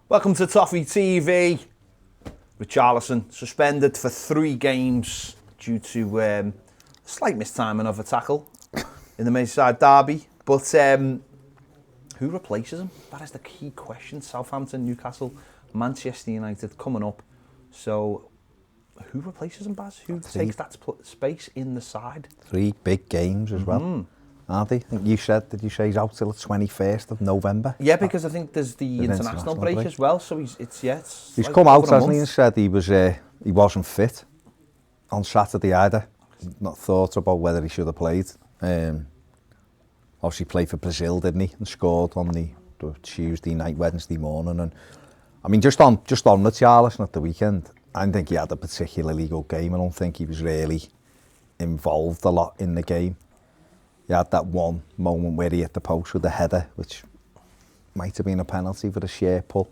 Welcome to Toffee TV. Richarlison suspended for 3 games due to slight mistiming of a tackle in the Merseyside Derby. But who replaces him? That is the key question. Southampton, Newcastle, Manchester United coming up. So who replaces him, Baz? Who takes that space in the side? 3 big games as well, aren't they? I think you said he's out till the 21st of November. Yeah, because I think there's the international break as well. So he's like come out, hasn't he, and said he wasn't fit on Saturday either. Not thought about whether he should have played. Obviously played for Brazil, didn't he? And scored on the Tuesday night, Wednesday morning. And I mean, just on Richarlison at the weekend, I didn't think he had a particularly good game. I don't think he was really involved a lot in the game. He had that one moment where he hit the post with the header, which might have been a penalty for the sheer pull.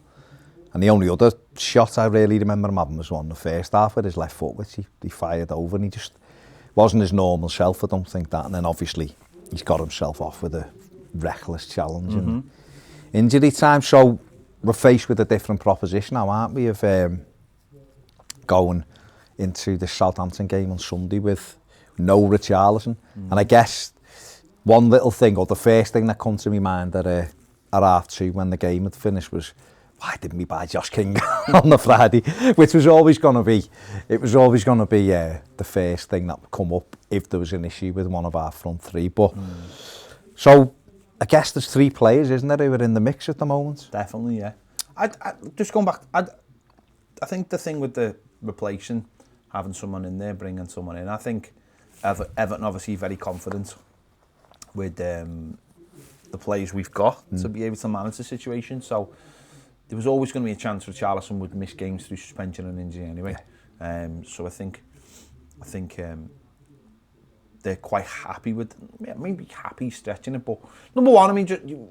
And the only other shot I really remember him having was one in the first half with his left foot, which he fired over, and he just wasn't his normal self, I don't think that. And then obviously he's got himself off with a reckless challenge in injury time. So we're faced with a different proposition now, aren't we, of going into the Southampton game on Sunday with no Richarlison. And I guess one little thing, or the first thing that comes to my mind at 2:30 when the game had finished was, why didn't we buy Josh King on the Friday? Which was always going to be, the first thing that would come up if there was an issue with one of our front 3. But so I guess there's 3 players, isn't there, who are in the mix at the moment? Definitely, yeah. I just going back, I think the thing with the replacing, having someone in there, bringing someone in, I think Everton obviously very confident with the players we've got to be able to manage the situation. So there was always going to be a chance Richarlison would miss games through suspension and injury anyway. So I think they're quite happy with, maybe happy stretching it, but number one, I mean,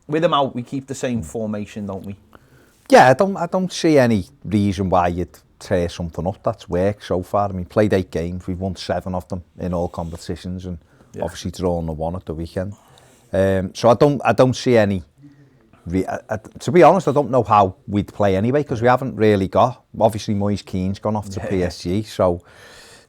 with them out, we keep the same formation, don't we? Yeah, I don't see any reason why you'd tear something up that's worked so far. I mean, played 8 games, we've won 7 of them in all competitions, and obviously drawn the 1 at the weekend. So I don't see any. To be honest, I don't know how we'd play anyway, because we haven't really got. Obviously, Moise Keane's gone off to PSG, so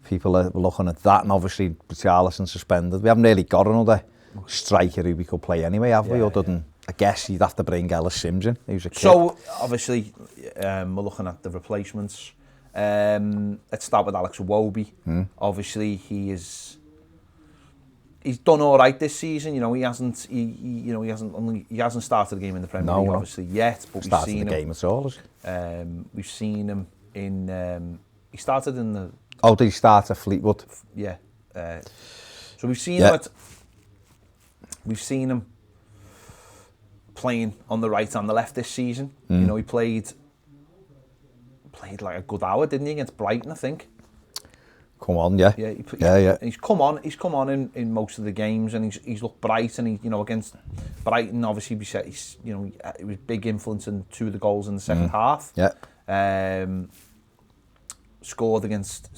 people are looking at that, and obviously Richarlison suspended. We haven't really got another striker who we could play anyway, have we? Other than, I guess you'd have to bring Ellis Simpson, who's a kid. So obviously, we're looking at the replacements. Let's start with Alex Iwobi. Obviously, he's done all right this season. You know, he hasn't started the game in the Premier League obviously yet, but we've seen him. The game at all, we've seen him in. He started in the. Oh, did he start at Fleetwood? Yeah. So we've seen him. We've seen him playing on the right and the left this season. You know, he played like a good hour, didn't he, against Brighton, I think. Come on, yeah. He's come on in most of the games, and he's looked bright, and he, against Brighton, obviously we said he was big influence in 2 of the goals in the second half. Yeah. Scored against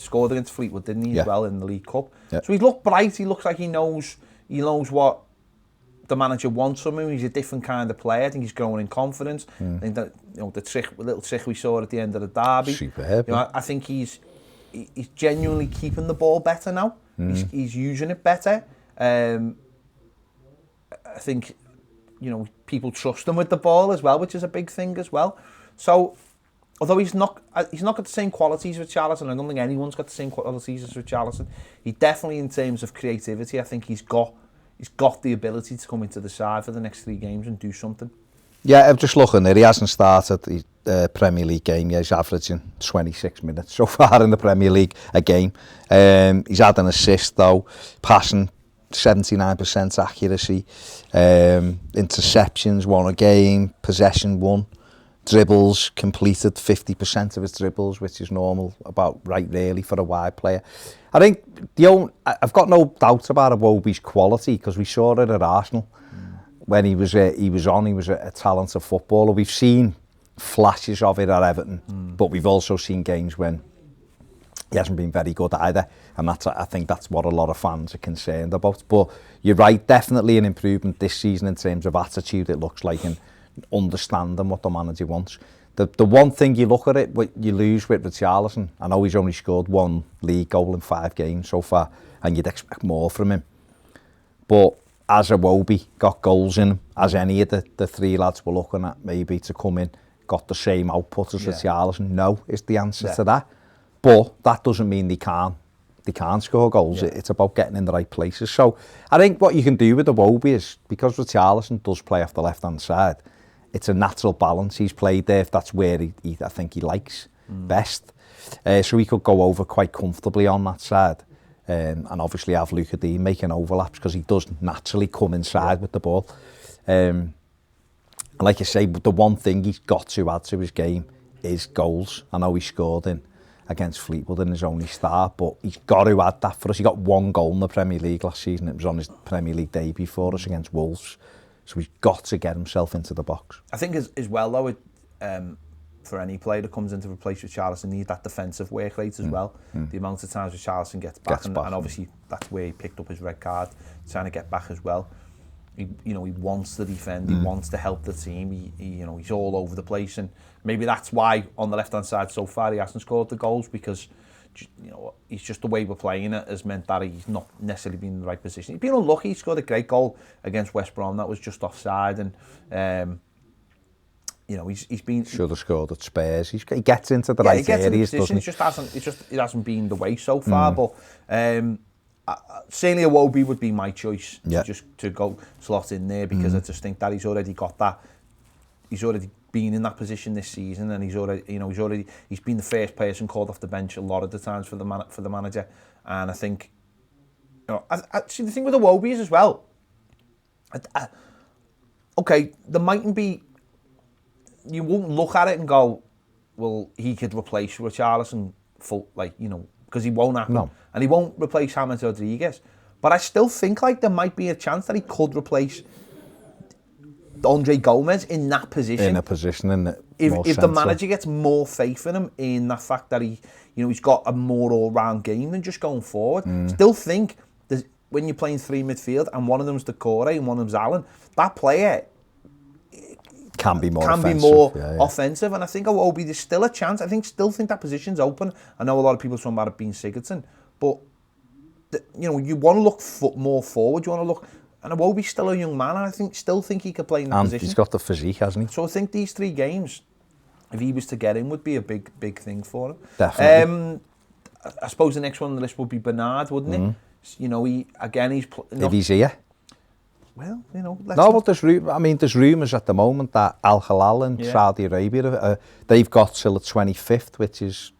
Fleetwood, didn't he, as well, in the League Cup. Yeah. So he's looked bright. He looks like he knows what the manager wants from him. He's a different kind of player. I think he's growing in confidence. I think that the little trick we saw at the end of the derby. Superb. I think he's genuinely keeping the ball better now. He's using it better. I think people trust him with the ball as well, which is a big thing as well. So although he's not got the same qualities as Richarlison, I don't think anyone's got the same qualities as Richarlison. He definitely, in terms of creativity, I think he's got the ability to come into the side for the next 3 games and do something. Yeah, I'm just looking there. He hasn't started the Premier League game yet. He's averaging 26 minutes so far in the Premier League a game. He's had an assist though, passing 79% accuracy, interceptions 1 a game, possession 1, dribbles completed 50% of his dribbles, which is normal, about right really for a wide player. I think I've got no doubt about Iwobi's quality, because we saw it at Arsenal. When he was a talented footballer. We've seen flashes of it at Everton, but we've also seen games when he hasn't been very good either, and I think that's what a lot of fans are concerned about. But you're right, definitely an improvement this season in terms of attitude, it looks like, and understanding what the manager wants. The one thing you look at it, what you lose with Richarlison, I know he's only scored 1 league goal in 5 games so far, and you'd expect more from him. But as Iwobi got goals in him, as any of the 3 lads we're looking at maybe to come in, got the same output as Richarlison? No, is the answer to that. But that doesn't mean they can't score goals. It's about getting in the right places. So I think what you can do with Iwobi is, because Richarlison does play off the left-hand side, it's a natural balance. He's played there if that's where I think he likes best. So he could go over quite comfortably on that side. And obviously have Luca Dean making overlaps because he does naturally come inside with the ball. And like I say, the one thing he's got to add to his game is goals. I know he scored against Fleetwood in his only start, but he's got to add that for us. He got 1 goal in the Premier League last season. It was on his Premier League debut for us against Wolves. So he's got to get himself into the box. I think as well, though, for any player that comes in to replace Richarlison, need that defensive work rate as well. The amount of times Richarlison gets back, and obviously that's where he picked up his red card, trying to get back as well. He wants to defend, he wants to help the team. He's all over the place, and maybe that's why on the left-hand side so far he hasn't scored the goals, because he's just the way we're playing it has meant that he's not necessarily been in the right position. He's been unlucky. He scored a great goal against West Brom that was just offside, and he's been should have scored at Spurs. He gets into the right areas, doesn't he? It hasn't been the way so far. But certainly Iwobi would be my choice to go slot in there, because I just think that he's already got that. He's already been in that position this season, and he's been the first person called off the bench a lot of the times for the manager. And I think I see the thing with Iwobi is as well. Okay, there mightn't be. You won't look at it and go, well, he could replace Richarlison because he won't happen. No. And he won't replace James Rodriguez. But I still think there might be a chance that he could replace Andre Gomez in that position. In a position, in it. If the manager gets more faith in him, in the fact that he's got a more all-round game than just going forward. Still think when you're playing 3 midfield and one of them's Decore and one of them's Allen, that player can be more offensive, and I think Iwobi, there's still a chance. Still think that position's open. I know a lot of people talking about it being Sigurdsson, but you want to look more forward. You want to look, and Iwobi's still a young man, and I still think he could play in that position. He's got the physique, hasn't he? So I think these 3 games, if he was to get in, would be a big thing for him. Definitely. I suppose the next one on the list would be Bernard, wouldn't it? If he's here. Well, but there's rumours at the moment that Al Hilal in Saudi Arabia, they've got till the 25th, which is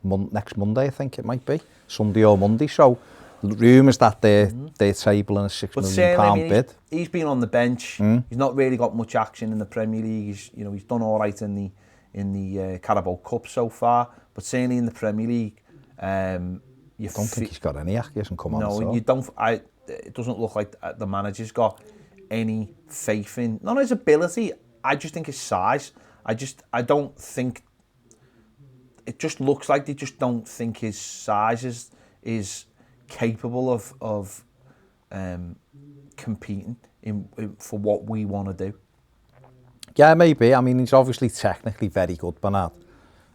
next Monday, I think it might be, Sunday or Monday. So rumours that they're tabling a £6 million bid. He's been on the bench. He's not really got much action in the Premier League. He's done all right in the Carabao Cup so far, but certainly in the Premier League, I don't think he's got any action. He hasn't come on. No, you don't. It doesn't look like the manager's got any faith in, not his ability, I just think his size. I don't think, it just looks like they just don't think his size is capable of competing for what we want to do. Yeah, maybe. He's obviously technically very good, Bernard.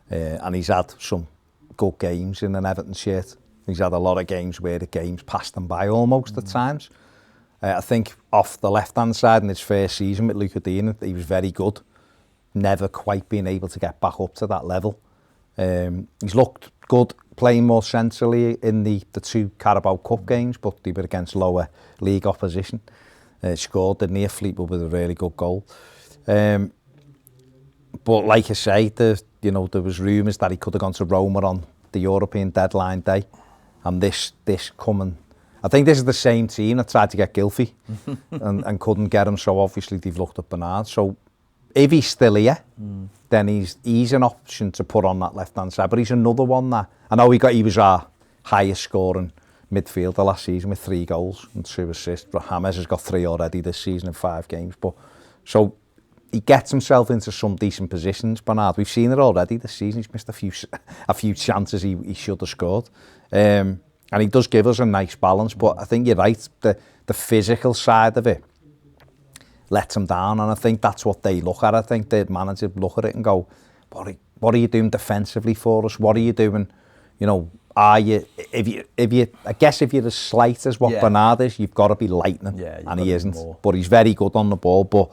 And he's had some good games in an Everton shirt. He's had a lot of games where the game's passed him by almost at times. I think off the left-hand side in his first season with Luca Dean, he was very good. Never quite been able to get back up to that level. He's looked good playing more centrally in the 2 Carabao Cup games, but they were against lower league opposition. Scored the near Fleetwood with a really good goal. But like I say, there was rumours that he could have gone to Roma on the European deadline day. And this coming, I think this is the same team that tried to get Gylfi and couldn't get him, so obviously they've looked at Bernard. So if he's still here, then he's an option to put on that left-hand side. But he's another one that, I know he was our highest scoring midfielder last season with 3 goals and 2 assists, but James has got 3 already this season in 5 games. But so he gets himself into some decent positions, Bernard. We've seen it already this season. He's missed a few chances he should have scored. And he does give us a nice balance, but I think you're right, the physical side of it, lets them down, and I think that's what they look at. I think the manager look at it and go, what are you doing defensively for us? What are you doing? You know, I guess if you're as slight as what Bernard is, you've got to be lightning, and he isn't. But he's very good on the ball, but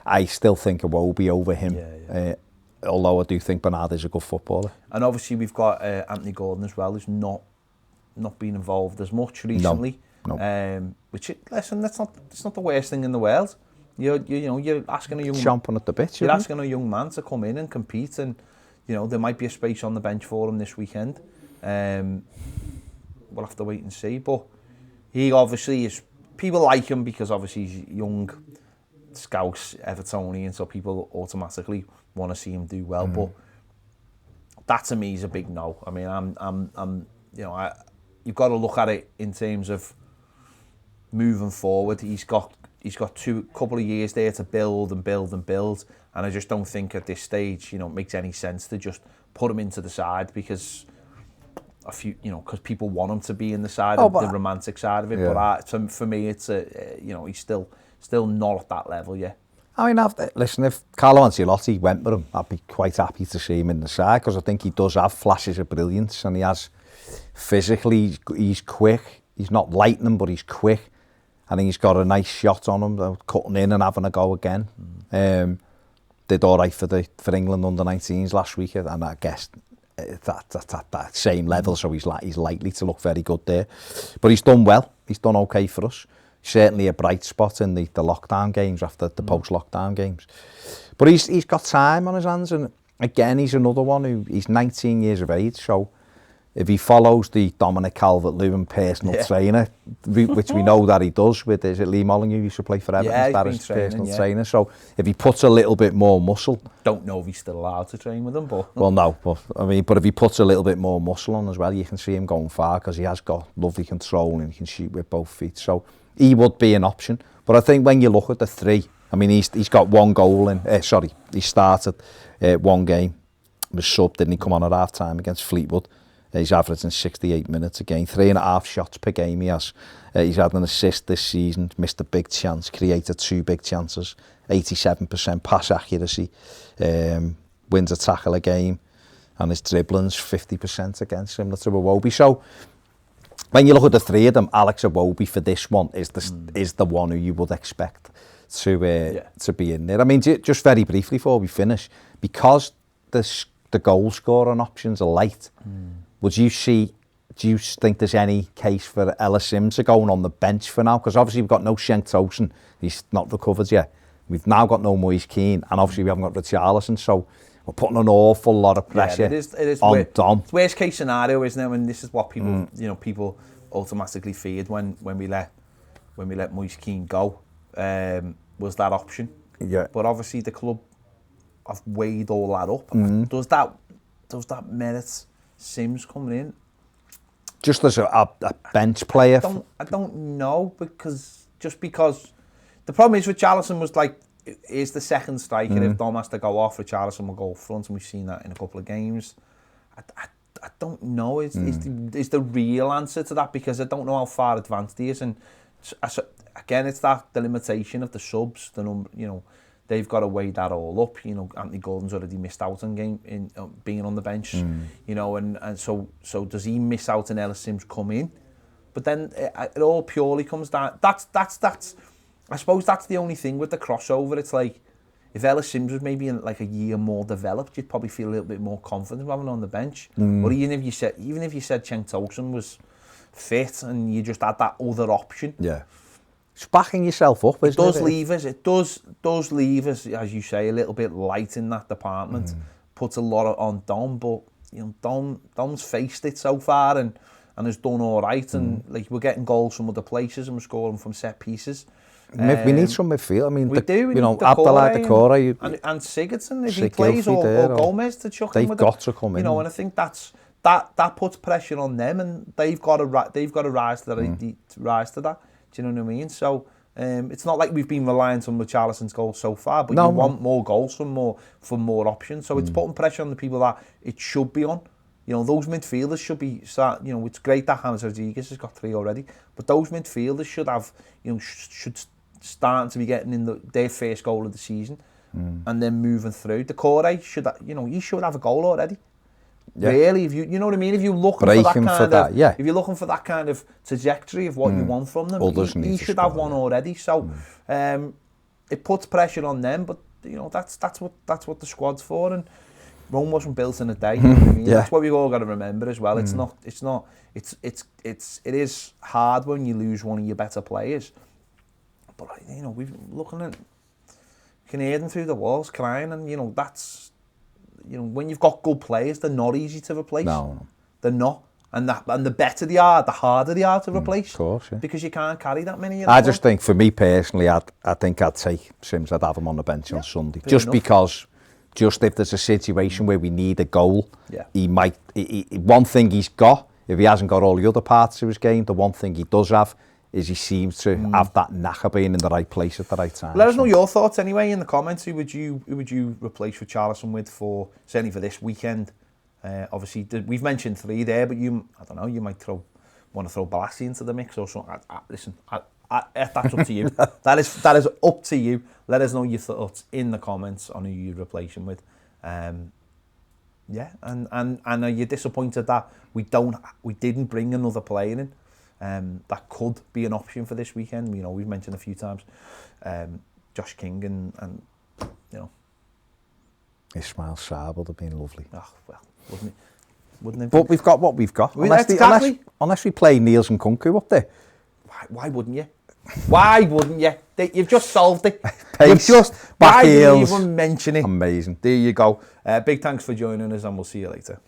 I still think Iwobi over him. Although I do think Bernard is a good footballer. And obviously we've got Anthony Gordon as well, who's not been involved as much recently. No. Which listen, it's not the worst thing in the world. You're asking a young chomping at the bit. You're asking a young man to come in and compete, and there might be a space on the bench for him this weekend. We'll have to wait and see. But he obviously is. People like him because obviously he's young, Scouse, Evertonian, so people automatically want to see him do well. But that to me is a big no. I mean, you've got to look at it in terms of moving forward. He's got couple of years there to build, and I just don't think at this stage, it makes any sense to just put him into the side because because people want him to be in the side of the romantic side of it. Yeah. But for me, it's he's still not at that level yet. I mean, listen, if Carlo Ancelotti went with him, I'd be quite happy to see him in the side because I think he does have flashes of brilliance, and he has physically, he's quick. He's not lightning, but he's quick. I think he's got a nice shot on him, cutting in and having a go again. Did all right for England under-19s last week, and I guess that same level, so he's likely to look very good there. But he's done well. He's done okay for us. Certainly a bright spot in the lockdown games after the post-lockdown games. But he's got time on his hands, and again, he's another one he's 19 years of age, so if he follows the Dominic Calvert-Lewin personal trainer, which we know that he does with, is it Lee Molyneux used to play for Everton, that his personal trainer, so if he puts a little bit more muscle... Don't know if he's still allowed to train with him, but... Well, no, but if he puts a little bit more muscle on as well, you can see him going far, because he has got lovely control and he can shoot with both feet, so he would be an option. But I think when you look at the three, I mean, he's got one goal in... he started one game, was subbed, didn't he come on at half-time against Fleetwood. He's averaging 68 minutes a game, 3.5 shots per game he has. He's had an assist this season, missed a big chance, created 2 big chances, 87% pass accuracy, wins a tackle a game, and his dribbling's 50% against similar to Iwobi. So when you look at the three of them, Alex Iwobi for this one is the one who you would expect to be in there. I mean, just very briefly before we finish, because the goal scoring options are light, do you think there's any case for Ellis Sims going on the bench for now? Because obviously we've got no Cenk Tosun, he's not recovered yet. We've now got no Moise Kean, and obviously we haven't got Richarlison, so we're putting an awful lot of pressure it is on Dom. It's worst case scenario, isn't it? And this is what people, people automatically feared when we let Moise Kean go, was that option. Yeah. But obviously the club have weighed all that up. Does that merit Sims coming in? Just as a bench player? I don't know, because the problem is Richarlison was like, is the second striker. If Dom has to go off, Richarlison will go front, and we've seen that in a couple of games. I don't know is the real answer to that, because I don't know how far advanced he is, and again, it's the limitation of the subs, the number, they've got to weigh that all up. Anthony Gordon's already missed out on being on the bench. And so does he miss out on Ellis Sims come in? But then it all purely comes down. That's I suppose that's the only thing with the crossover. It's like if Ellis Sims was maybe like a year more developed, you'd probably feel a little bit more confident having him on the bench. Or even if you said Cenk Tosun was fit and you just had that other option. Yeah. It's backing yourself up, isn't it? It does leave us, as you say, a little bit light in that department. Puts a lot on Dom, but Dom's faced it so far and has done all right. And like we're getting goals from other places and we're scoring from set pieces. We need some midfield. I mean, we do. Abdallah Decore and Sigurdsson, if he plays, or Gomez to chuck him with they've got to come in. And I think that puts pressure on them, and they've got to rise to that. Do you know what I mean? So it's not like we've been reliant on Richarlison's goals so far, but you want more goals from more options. So it's putting pressure on the people that it should be on. Those midfielders should be it's great that James Rodriguez has got 3 already, but those midfielders should have, should starting to be getting in their first goal of the season, and then moving through. Decore should, he should have a goal already. Yeah. Really, if you know what I mean, if you're looking if you're looking for that kind of trajectory of what you want from them, he should have one already. So it puts pressure on them, but that's what the squad's for, and Rome wasn't built in a day. You know what I mean? That's what we've all got to remember as well. It is hard when you lose one of your better players, but we're looking at, you can hear them through the walls crying, and that's. When you've got good players, they're not easy to replace. No. They're not. And the better they are, the harder they are to replace. Of course, yeah. Because you can't carry that many. I just think, for me personally, I think I'd take Sims, I'd have him on the bench on Sunday. Just enough. Because, if there's a situation where we need a goal, he might, one thing he's got, if he hasn't got all the other parts of his game, the one thing he does have is he seems to have that knack of being in the right place at the right time. Let us know your thoughts anyway in the comments. Who would you replace Richarlison with certainly for this weekend? Obviously, we've mentioned 3 there, but I don't know, you might want to throw Balassi into the mix or something. Listen, that's up to you. that is up to you. Let us know your thoughts in the comments on who you replace him with. And are you disappointed that we didn't bring another player in? That could be an option for this weekend. We've mentioned a few times Josh King and Ismail Sarr would have been lovely. Oh, well, wouldn't it? But we've got what we've got. Unless we play Niels and Kunku up there. Why wouldn't you? Why wouldn't you? You've just solved it. Pace, why didn't you even mention it? Amazing. There you go. Big thanks for joining us, and we'll see you later.